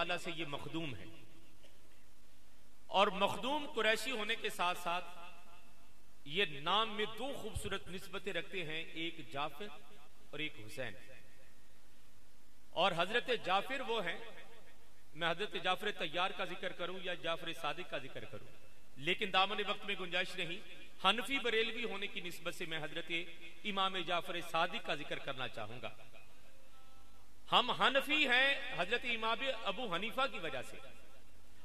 हवाला से ये मखदूम है, और मखदूम कुरैशी होने के साथ साथ ये नाम में दो खूबसूरत निस्बतें रखते हैं, एक जाफिर और एक हुसैन। और हजरत जाफिर वो हैं, मैं हजरत जाफर तैयार का जिक्र करूं या जाफर सादिक का जिक्र करूं, लेकिन दामन वक्त में गुंजाइश नहीं, हनफी बरेलवी होने की निस्बत से मैं हजरत इमाम जाफर सादिक का जिक्र करना चाहूंगा। हम हनफी हैं हजरत इमाम अबू हनीफा की वजह से,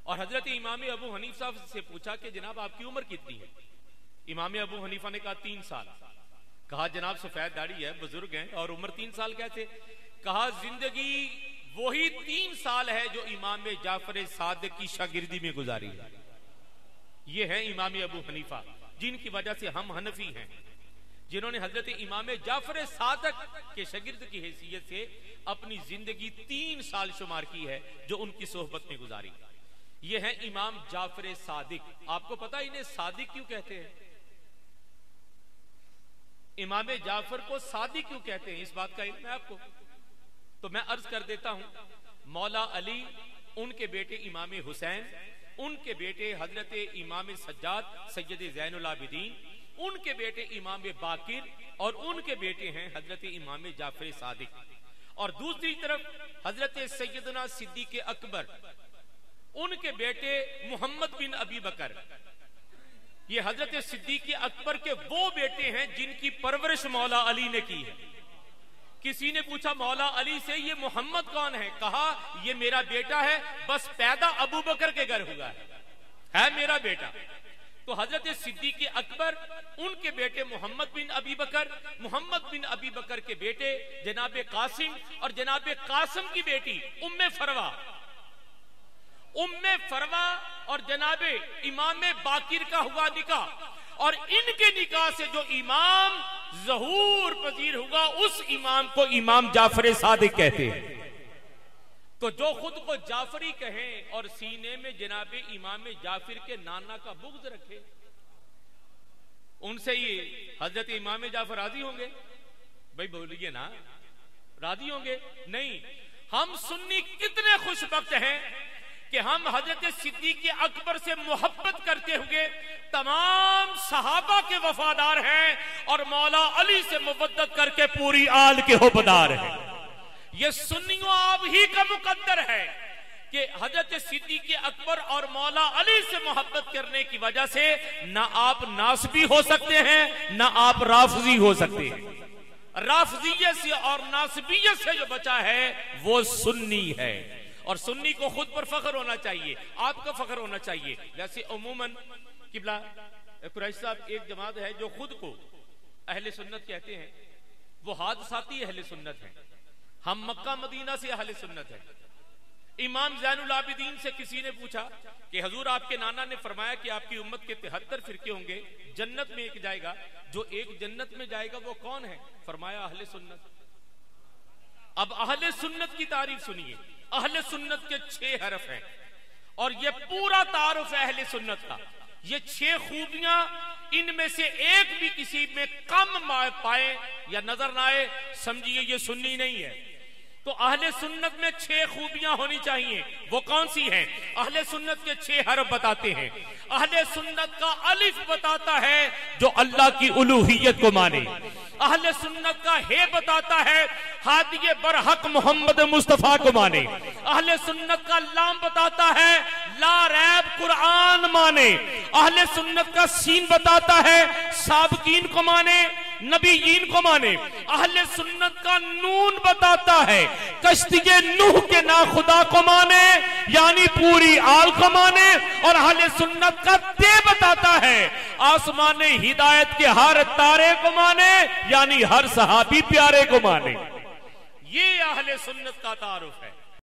और हजरत इमाम अबू हनीफा से पूछा कि जनाब आपकी उम्र कितनी है? इमाम अबू हनीफा ने कहा 3 साल। कहा जनाब सफेद दाढ़ी है, बुजुर्ग हैं, और उम्र 3 साल कैसे? कहा जिंदगी वही 3 साल है जो इमाम जाफर सादिक की शागिर्दी में गुजारी है। ये है इमाम अबू हनीफा, जिनकी वजह से हम हनफी हैं, जिन्होंने हजरत इमाम जाफर सादिक के शागिर्द की हैसियत से अपनी जिंदगी 3 साल शुमार की है जो उनकी सोहबत में गुजारी। ये है इमाम जाफर सादिक। आपको पता इन्हें सादिक क्यों कहते हैं? इमाम जाफर को सादिक क्यों कहते हैं, इस बात का इल्म है आपको? तो मैं अर्ज कर देता हूं। मौला अली, उनके बेटे इमाम हुसैन, उनके बेटे हजरत इमाम सज्जाद सैयद ज़ैनुल आबिदीन, उनके बेटे इमाम बाकिर, और उनके बेटे हैं हजरत इमाम जाफर सादिक। और दूसरी तरफ हजरत सैयदना सिद्दीक़ अकबर, उनके बेटे मोहम्मद बिन अबी बकर। ये हजरत सिद्दीक़ अकबर के वो बेटे हैं जिनकी परवरिश मौला अली ने की है। किसी ने पूछा मौला अली से ये मोहम्मद कौन है? कहा ये मेरा बेटा है, बस पैदा अबू बकर के घर हुआ है मेरा बेटा। तो हजरत सिद्दीक़ अकबर, उनके बेटे मोहम्मद बिन अबी बकर, मोहम्मद बिन अबी बकर के बेटे जनाब कासिम, और जनाब कासिम की बेटी उम्मे फरवा, उम्मे फरवा और जनाब इमाम बाकिर का हुआ निकाह, और इनके निकाह से जो इमाम ज़हूर पजीर हुआ उस इमाम को इमाम जाफर सादिक कहते हैं। तो जो खुद को जाफरी कहें और सीने में जनाब इमाम जाफिर के नाना का बुग़्ज़ रखे, उनसे ये हजरत इमाम जाफर राजी होंगे? भाई बोलिए ना, राजी होंगे? नहीं। हम सुन्नी कितने खुशबख्त हैं कि हम हजरत सिद्दीक़ अकबर से मोहब्बत करते हुए तमाम सहाबा के वफादार हैं, और मौला अली से मुवद्दत करके पूरी आल के हुबदार हैं। ये सुन्नियों आप ही का मुकद्दर है कि हजरत सिद्दीक़ अकबर और मौला अली से मोहब्बत करने की वजह से ना आप नासबी हो सकते हैं, ना आप राफजी हो सकते हैं। राफजियत से और नासबियत से जो बचा है वो सुन्नी है, और सुन्नी को खुद पर फख्र होना चाहिए, आपका फख्र होना चाहिए। जैसे उमूमन किबला कुरैशी साहब एक जमात है जो खुद को अहले सुन्नत कहते हैं, वो हादसाती अहले सुन्नत है। हम मक्का मदीना से अहले सुन्नत है। इमाम ज़ैनुल आबिदीन से किसी ने पूछा कि हुजूर आपके नाना ने फरमाया कि आपकी उम्मत के 73 फिरके होंगे, जन्नत में एक जाएगा, जो एक जन्नत में जाएगा वो कौन है? फरमाया अहले सुन्नत। अब अहले सुन्नत की तारीफ सुनिए। अहले सुन्नत के 6 हरफ हैं, और ये पूरा तारुफ है अहले सुन्नत का। ये 6 खूबियां, इनमें से एक भी किसी में कम पाए या नजर ना आए, समझिए ये सुन्नी नहीं है। तो अहले सुन्नत में 6 खूबियां होनी चाहिए। वो कौन सी हैं? अहले सुन्नत के 6 हरफ बताते हैं। अहले सुन्नत का अलिफ बताता है जो अल्लाह की उलूहियत को माने। अहले सुन्नत का हे बताता है हादिये बरहक मोहम्मद मुस्तफा को माने। अहले सुन्नत का लाम बताता है ला रैब कुरान माने। अहले सुन्नत का सीन बताता है साबकीन को माने, नबीयीन को माने। अहले सुन्नत का नून बताता है कश्तिये नूह के ना खुदा को माने, यानी पूरी आल को माने। और अहले सुन्नत का ते बताता है आसमान हिदायत के हर तारे को माने, यानी हर सहाबी प्यारे को माने। ये अहले सुन्नत का तारुफ है।